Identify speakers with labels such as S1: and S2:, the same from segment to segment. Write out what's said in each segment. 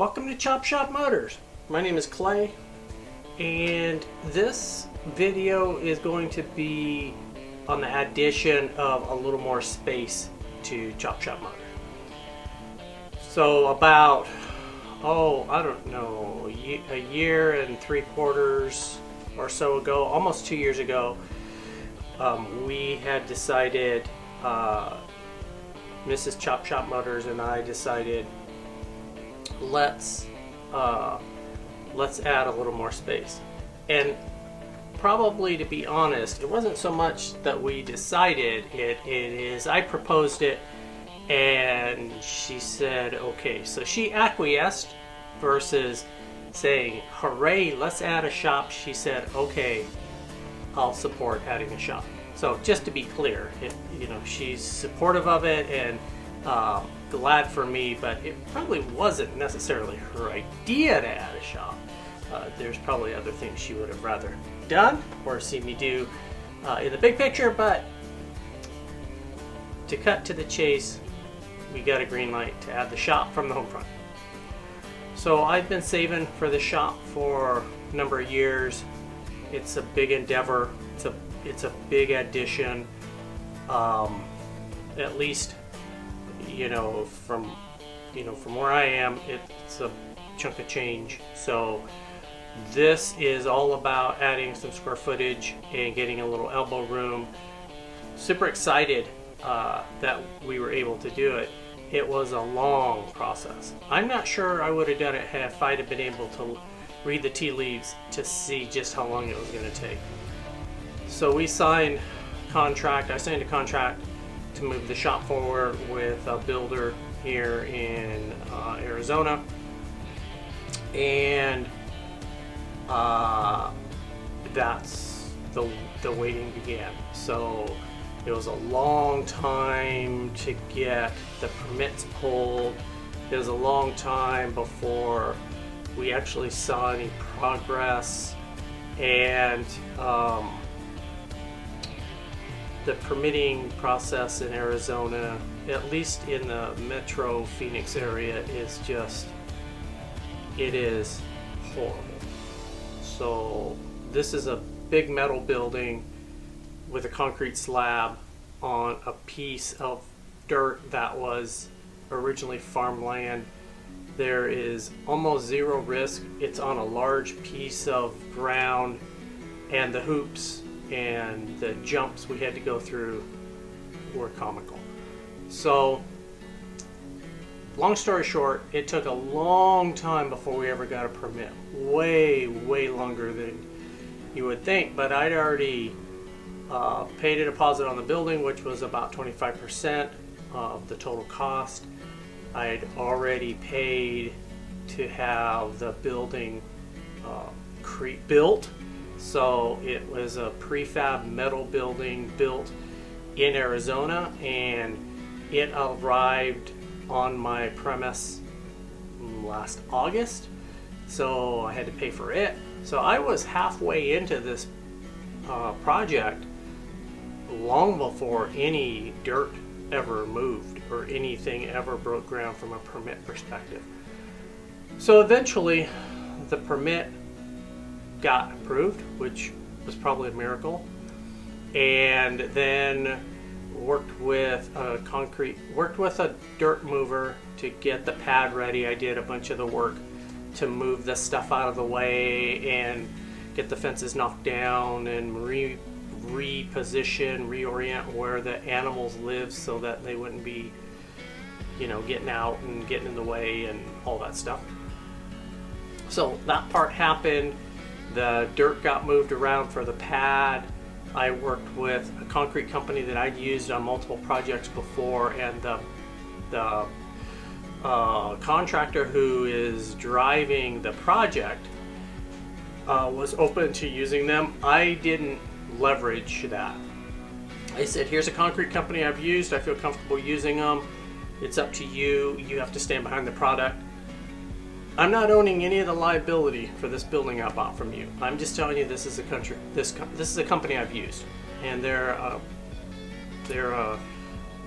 S1: Welcome to Chop Shop Motors. My name is Clay, and this video is going to be on the addition of a little more space to Chop Shop Motors. So about, I don't know, a year and 3/4 or so ago, almost 2 years ago, we had decided, Mrs. Chop Shop Motors and I decided, let's add a little more space. And probably, to be honest, it wasn't so much that we decided it is I proposed it and she said okay. So she acquiesced versus saying, hooray, let's add a shop. She said, okay, I'll support adding a shop. So just to be clear, she's supportive of it and glad for me, but it probably wasn't necessarily her idea to add a shop. There's probably other things she would have rather done or seen me do in the big picture, but to cut to the chase, we got a green light to add the shop from the home front. So I've been saving for the shop for a number of years. It's a big endeavor. It's a big addition. At least, from where I am, it's a chunk of change. So this is all about adding some square footage and getting a little elbow room. Super excited that we were able to do it. It was a long process. I'm not sure I would have done it if I'd have been able to read the tea leaves to see just how long it was going to take. So I signed a contract to move the shop forward with a builder here in Arizona, and that's the waiting began. So it was a long time to get the permits pulled. It was a long time before we actually saw any progress, and the permitting process in Arizona, at least in the metro Phoenix area, it is horrible. So this is a big metal building with a concrete slab on a piece of dirt that was originally farmland. There is almost zero risk. It's on a large piece of ground, and the hoops and the jumps we had to go through were comical. So long story short, it took a long time before we ever got a permit. Way longer than you would think, but I'd already paid a deposit on the building, which was about 25% of the total cost. I'd already paid to have the building built. So it was a prefab metal building built in Arizona, and it arrived on my premise last August. So I had to pay for it. So I was halfway into this project long before any dirt ever moved or anything ever broke ground from a permit perspective. So eventually the permit got approved, which was probably a miracle, and then worked with a dirt mover to get the pad ready. I did a bunch of the work to move the stuff out of the way and get the fences knocked down and reorient where the animals live so that they wouldn't be getting out and getting in the way and all that stuff. So that part happened. The dirt got moved around for the pad. I worked with a concrete company that I'd used on multiple projects before, and the contractor who is driving the project was open to using them. I didn't leverage that. I said, here's a concrete company I've used. I feel comfortable using them. It's up to you. You have to stand behind the product. I'm not owning any of the liability for this building I bought from you. I'm just telling you this is a company I've used, and they're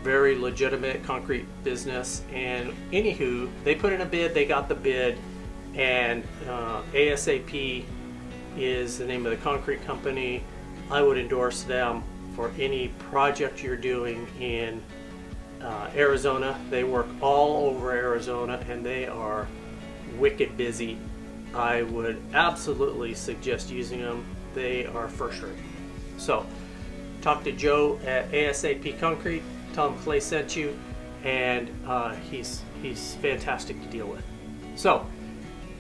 S1: very legitimate concrete business. And anywho, they put in a bid, they got the bid, and ASAP is the name of the concrete company. I would endorse them for any project you're doing in Arizona. They work all over Arizona and they are wicked busy. I would absolutely suggest using them. They are first rate. So talk to Joe at ASAP Concrete, tell him Clay sent you, and he's fantastic to deal with. So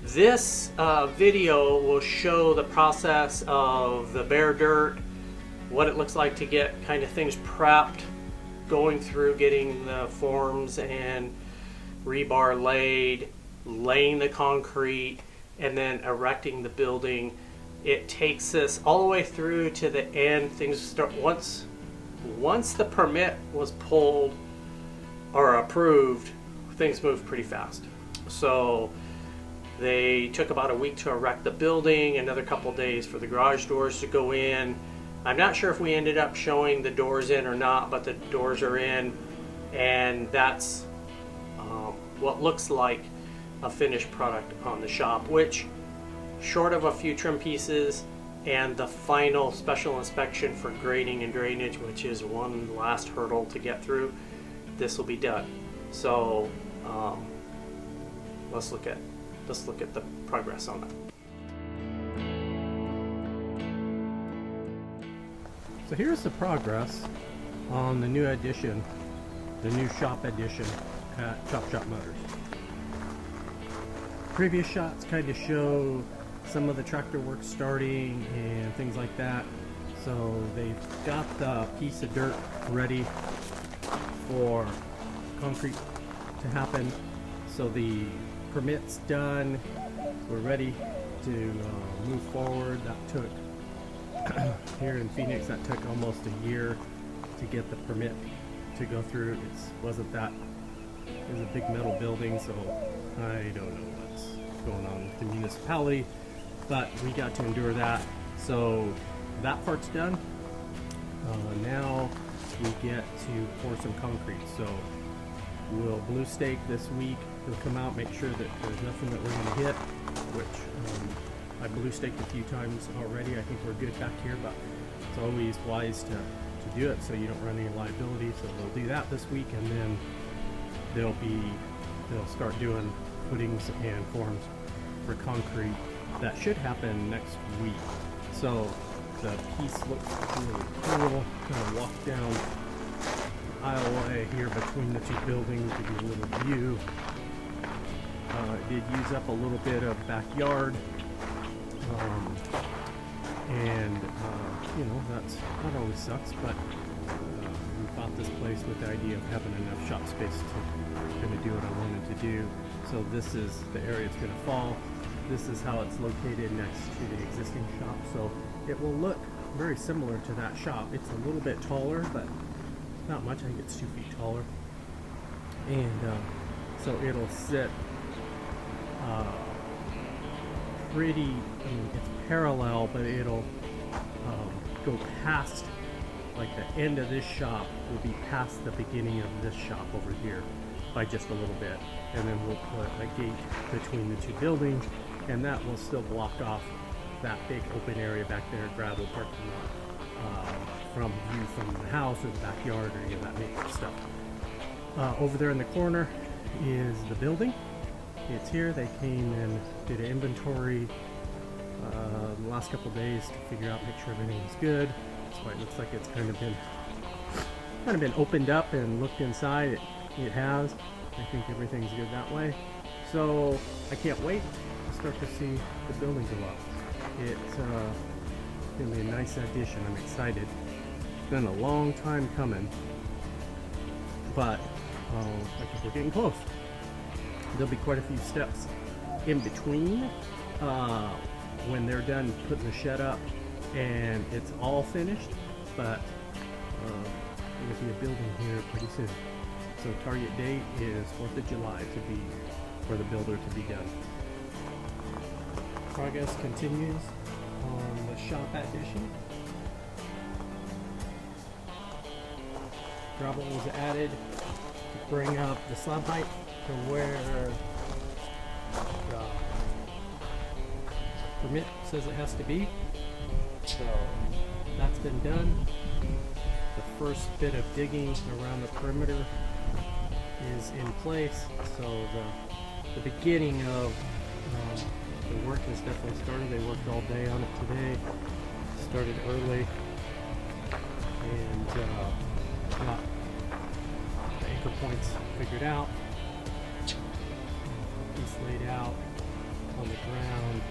S1: this video will show the process of the bare dirt, what it looks like to get kind of things prepped, going through getting the forms and rebar laid, laying the concrete, and then erecting the building. It takes us all the way through to the end. Things start once the permit was pulled or approved, things move pretty fast. So they took about a week to erect the building, another couple days for the garage doors to go in. I'm not sure if we ended up showing the doors in or not, but the doors are in, and that's what looks like a finished product on the shop, which, short of a few trim pieces and the final special inspection for grading and drainage, which is one last hurdle to get through, this will be done. So let's look at the progress on that. So here's the progress on the new addition, the new shop addition at Chop Shop Motors. Previous shots kind of show some of the tractor work starting and things like that. So they've got the piece of dirt ready for concrete to happen. So the permit's done. We're ready to move forward. That took here in Phoenix, that took almost a year to get the permit to go through. It wasn't that. It was a big metal building, so I don't know what's going on with the municipality, but we got to endure that. So that part's done. Now we get to pour some concrete. So we'll blue stake this week. We'll come out, make sure that there's nothing that we're going to hit, which I blue staked a few times already. I think we're good back here, but it's always wise to do it so you don't run any liability. So they'll do that this week, and then they'll start doing footings and forms for concrete. That should happen next week. So the piece looks really cool. Kind of walk down the aisleway here between the two buildings, give you a little view. It did use up a little bit of backyard, and you know, that always sucks, but we bought this place with the idea of having enough shop space to kind of do what I wanted to do. So this is the area it's going to fall. This is how it's located next to the existing shop, so it will look very similar to that shop. It's a little bit taller, but not much. I think it's 2 feet taller, and so it'll sit pretty, I mean, it's parallel, but it'll go past, like the end of this shop will be past the beginning of this shop over here by just a little bit, and then we'll put a gate between the two buildings, and that will still block off that big open area back there, gravel parking lot, from view from the house or the backyard or any of that nature stuff. Over there in the corner is the building. It's here. They came and did an inventory the last couple of days to figure out, make sure everything's good. That's why it looks like it's kind of been opened up and looked inside. It has. I think everything's good that way. So I can't wait to start to see the building go up. It's going to be a nice addition. I'm excited. It's been a long time coming, but I think we're getting close. There'll be quite a few steps in between when they're done putting the shed up and it's all finished, but there'll be a building here pretty soon. So target date is 4th of July for the builder to be done. Progress continues on the shop addition.
S2: gravel was added to bring up the slab height to where the permit says it has to be. So that's been done. The first bit of digging around the perimeter is in place. So the beginning of the work has definitely started. They worked all day on it today. Started early and got the anchor points figured out. Piece laid out on the ground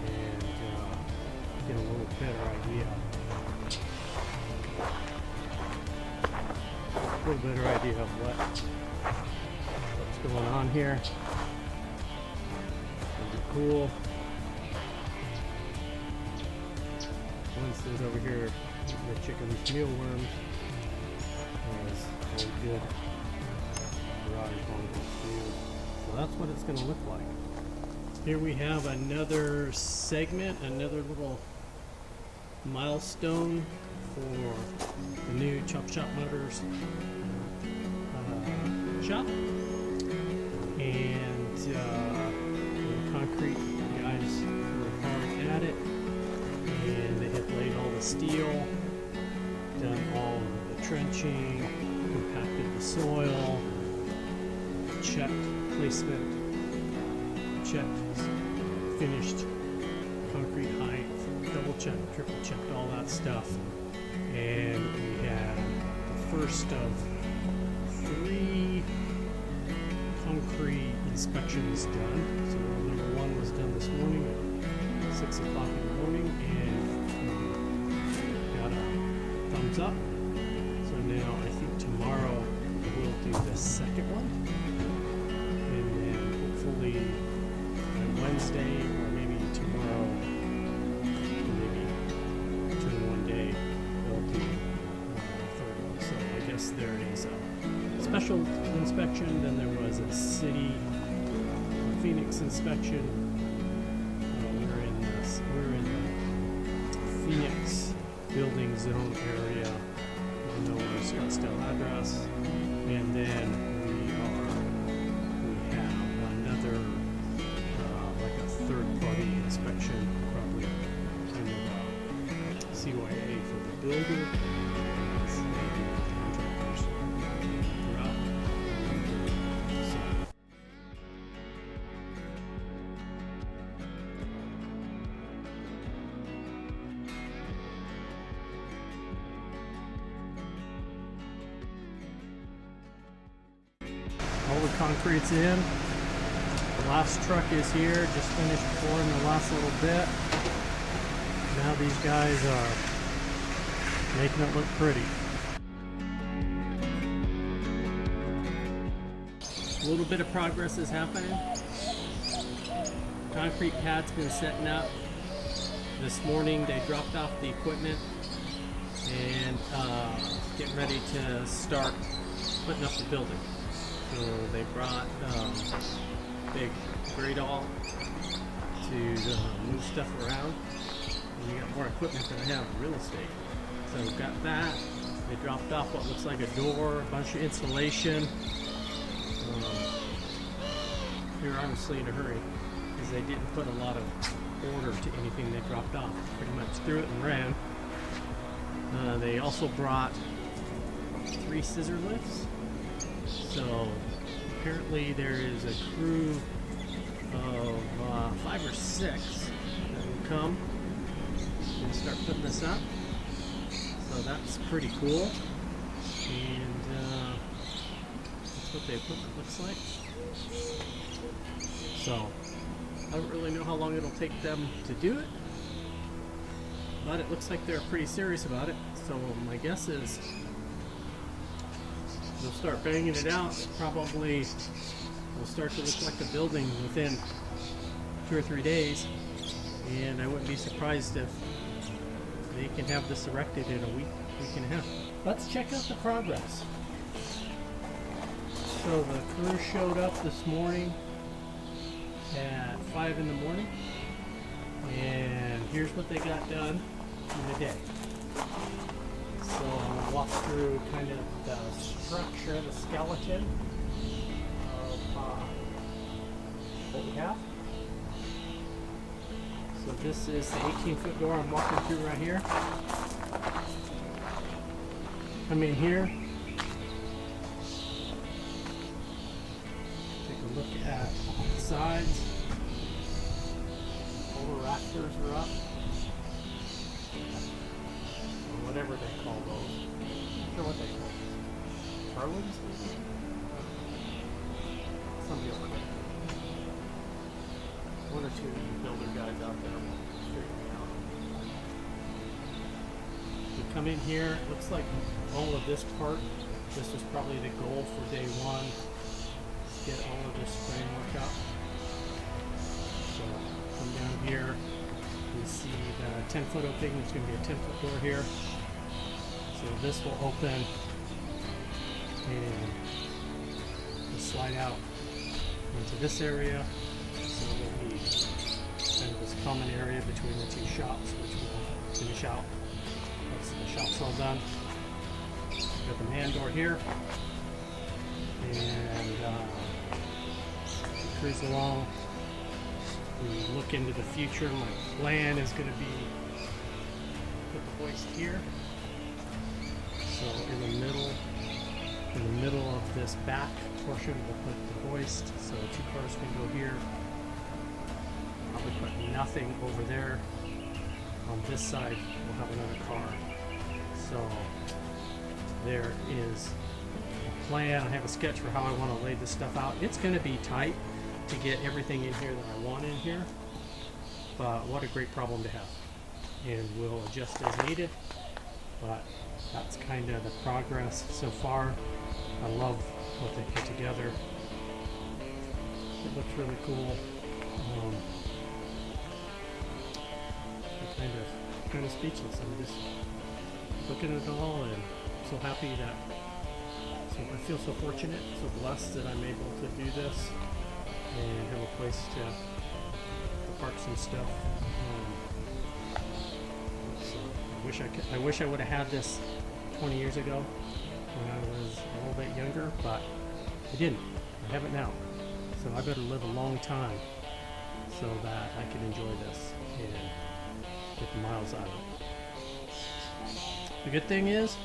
S2: and get a little better idea. A little better idea of what's going on here. Pretty cool. Winston's over here eating the chicken's mealworms. There's all good garage bungalows too. So that's what it's going to look like. Here we have another segment, another little milestone for the new Chop Shop Motors shop. And the concrete guys were hard at it. And they had laid all the steel, done all of the trenching, compacted the soil, checked placement, checked finished concrete height, double checked, triple checked, all that stuff. And we had the first of 3 concrete inspections done. So number 1 was done this morning at 6 o'clock in the morning and got a thumbs up. So now I think tomorrow we'll do the second one. And then hopefully on Wednesday or maybe tomorrow, maybe between one day, we'll do the third one. So I guess there is a special inspection, then there was a city Phoenix inspection. We're in the Phoenix building zone area, even though we're a Scottsdale address. And then we have another like a third-party inspection, probably kind of CYA for the builder. All the concrete's in. The last truck is here, just finished pouring the last little bit. Now these guys are making it look pretty. A little bit of progress is happening. Concrete pad's been setting up. This morning they dropped off the equipment and getting ready to start putting up the building. So they brought big Gradall to move stuff around. And we got more equipment than I have real estate. So we've got that. They dropped off what looks like a door, a bunch of insulation. They were honestly in a hurry because they didn't put a lot of order to anything they dropped off. Pretty much threw it and ran. They also brought 3 scissor lifts. So apparently there is a crew of 5 or 6 that will come and start putting this up. So that's pretty cool. And that's what the equipment looks like. So I don't really know how long it'll take them to do it, but it looks like they're pretty serious about it. So my guess is they'll start banging it out. Probably will start to look like a building within 2 or 3 days, and I wouldn't be surprised if they can have this erected in a week and a half. Let's check out the progress. So the crew showed up this morning at 5 in the morning, and here's what they got done in a day. So walk through kind of the structure, the skeleton of what we have. So this is the 18-foot door I'm walking through right here. Come in here. Take a look at the sides. All the rafters are up. Or whatever they call those. Not sure what they call those. Purlins, maybe? Somebody will correct me. One or two builder guys out there will figure me out. We come in here, it looks like all of this part, this was probably the goal for day one. Get all of this framework up. So come down here, we see the 10-foot opening, there's going to be a 10-foot door here. So this will open and we'll slide out into this area. So there'll be kind of this common area between the two shops, which we'll finish out once the shop's all done. Got the man door here, and cruise along. We look into the future. My plan is going to be put the hoist here. So in the middle of this back portion, we'll put the hoist. So 2 cars can go here. Probably put nothing over there. On this side, we'll have another car. So there is a plan. I have a sketch for how I want to lay this stuff out. It's going to be tight to get everything in here that I want in here, but what a great problem to have. And we'll adjust as needed, but that's kind of the progress so far. I love what they put together. It looks really cool. I'm kind of speechless. I'm just looking at it all and so happy that, so I feel so fortunate, so blessed that I'm able to do this and have a place to park some stuff. So I wish I would have had this 20 years ago when I was a little bit younger, but I didn't. I have it now. So I better live a long time so that I can enjoy this and get the miles out of it. The good thing is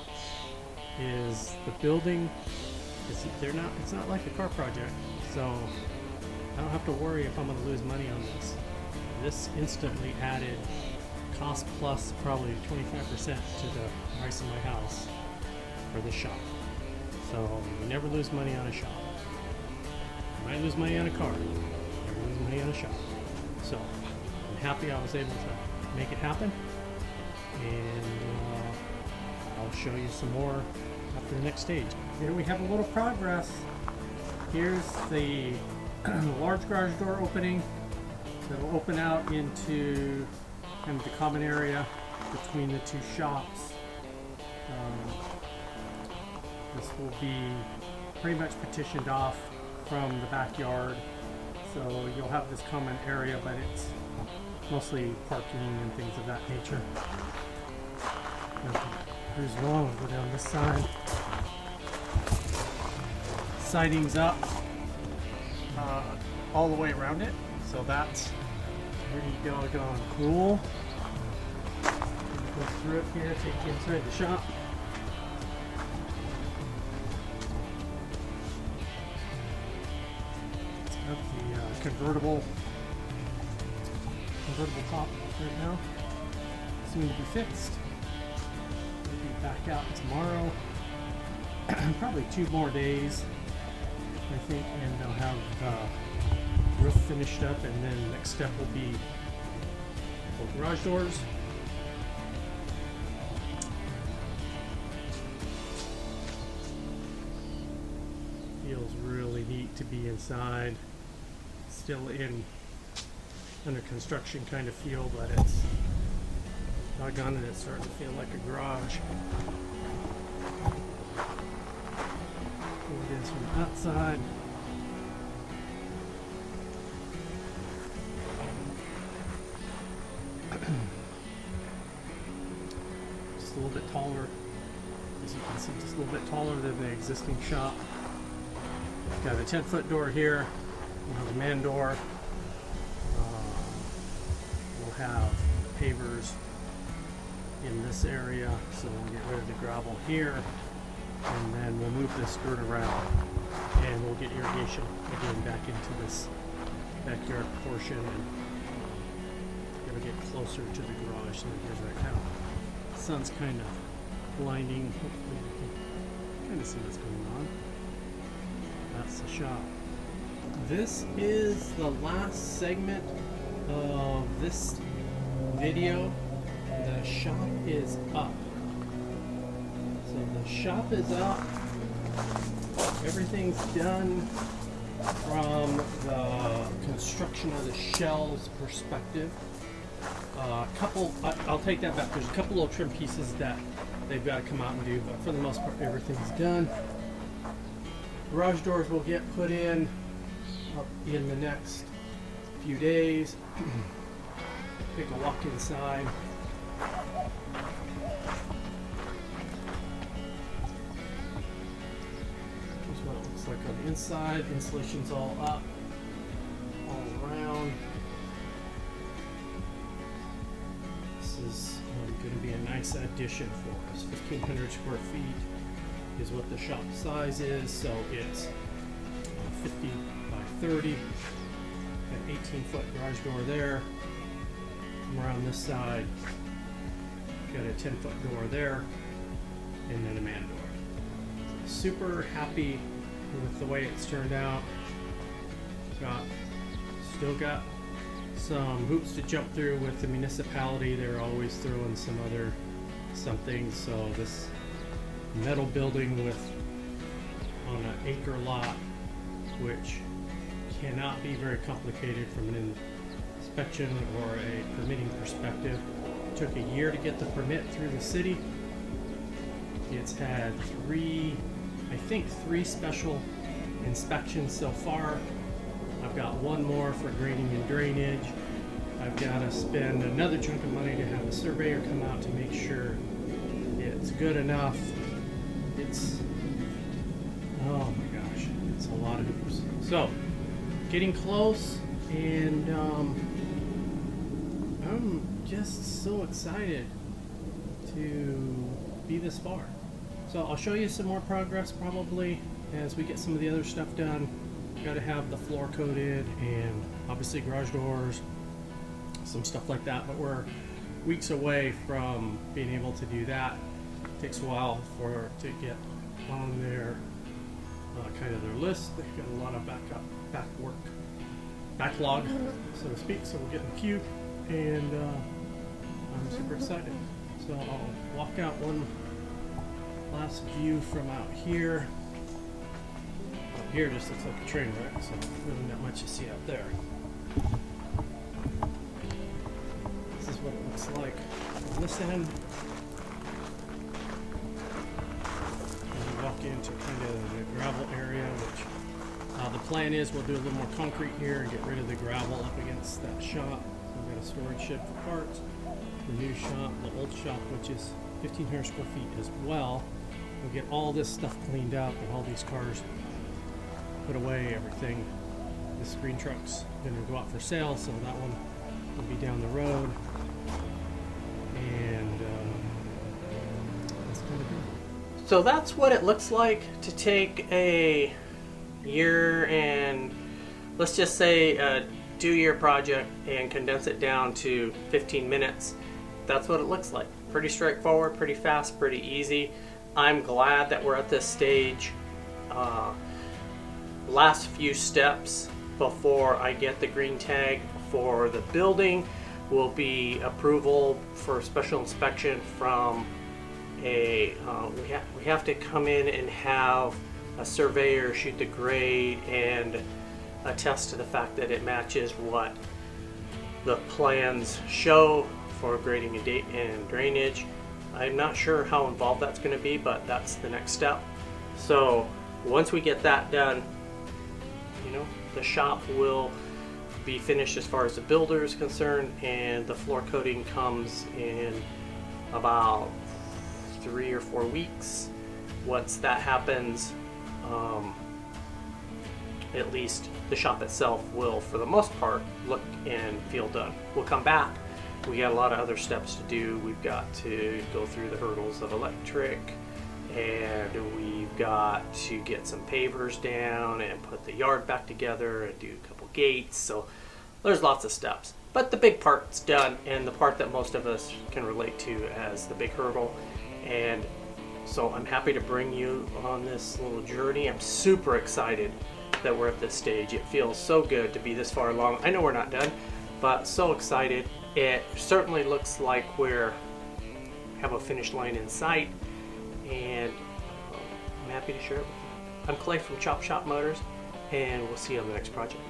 S2: the building it's not like a car project, so I don't have to worry if I'm going to lose money on this. This instantly added cost plus probably 25% to the price of my house for this shop. So you never lose money on a shop. You might lose money on a car, you never lose money on a shop. So I'm happy I was able to make it happen, and I'll show you some more after the next stage. Here we have a little progress. Here's the large garage door opening that'll open out into kind of the common area between the two shops. This will be pretty much partitioned off from the backyard, so you'll have this common area, but it's mostly parking and things of that nature. Cruise along, go down this side. Siding's up all the way around it, so that's pretty doggone cool. Go through it here, take you inside the shop. It's got the convertible top right now. Soon to be fixed. We'll be back out tomorrow. Probably 2 more days, I think, and they'll have roof finished up, and then the next step will be garage doors. Feels really neat to be inside. Still in under construction kind of feel, but it's doggone it, it's starting to feel like a garage. Here it is from the outside. Just a little bit taller as you can see, just a little bit taller than the existing shop. Got a 10-foot door here. We'll have a man door. We'll have pavers in this area, so we'll get rid of the gravel here, and then we'll move this dirt around, and we'll get irrigation again back into this backyard portion, and gonna get closer to the garage than it is right now. The sun's kind of blinding. Hopefully you can kind of see what's going on. That's the shop. This is the last segment of this video. The shop is up. So the shop is up. Everything's done from the construction of the shells perspective. I'll take that back. There's a couple little trim pieces that they've got to come out and do, but for the most part, everything's done. Garage doors will get put in up in the next few days. Take a walk inside. Here's what it looks like on the inside. Insulation's all up, all around. This is going to be a nice addition for us. 1,500 square feet is what the shop size is, so it's 50 by 30. Got 18-foot garage door there. Come around this side. Got a 10-foot door there, and then a man door. Super happy with the way it's turned out. Still got some hoops to jump through with the municipality. They're always throwing some other something. So this metal building on an acre lot, which cannot be very complicated from an inspection or a permitting perspective. It took a year to get the permit through the city. It's had three special inspections so far. I've got one more for grading and drainage. I've got to spend another chunk of money to have a surveyor come out to make sure it's good enough. Oh my gosh, it's a lot of hoops. So, getting close, and I'm just so excited to be this far. So I'll show you some more progress probably as we get some of the other stuff done. Got to have the floor coated and obviously garage doors, some stuff like that, but we're weeks away from being able to do that. It takes a while to get on their kind of their list. They've got a lot of backlog, so to speak, so we're getting the queue, and I'm super excited. So I'll walk out one last view from out here. Out here just looks like a train wreck, so really not much to see out there. This is what it looks like on this end. And you walk into kind of the gravel area, which the plan is we'll do a little more concrete here and get rid of the gravel up against that shop. We've got a storage shed for parts. The new shop, the old shop, which is 1,500 square feet as well. We'll get all this stuff cleaned up and all these cars put away, everything. This green truck's gonna go out for sale, so that one will be down the road. And that's kind of good.
S1: So that's what it looks like to take a year and let's just say a 2-year project and condense it down to 15 minutes. That's what it looks like. Pretty straightforward, pretty fast, pretty easy. I'm glad that we're at this stage. Last few steps before I get the green tag for the building will be approval for special inspection from a we have to come in and have a surveyor shoot the grade and attest to the fact that it matches what the plans show for grading and drainage. I'm not sure how involved that's going to be, but that's the next step. So once we get that done, the shop will be finished as far as the builder is concerned, and the floor coating comes in about 3 or 4 weeks. Once that happens, at least the shop itself will, for the most part, look and feel done. We'll come back. We got a lot of other steps to do. We've got to go through the hurdles of electric, and we've got to get some pavers down and put the yard back together and do a couple gates. So there's lots of steps. But the big part's done, and the part that most of us can relate to as the big hurdle. And so I'm happy to bring you on this little journey. I'm super excited that we're at this stage. It feels so good to be this far along. I know we're not done, but so excited. It certainly looks like we're have a finish line in sight, and I'm happy to share it with you. I'm Clay from Chop Shop Motors, and we'll see you on the next project.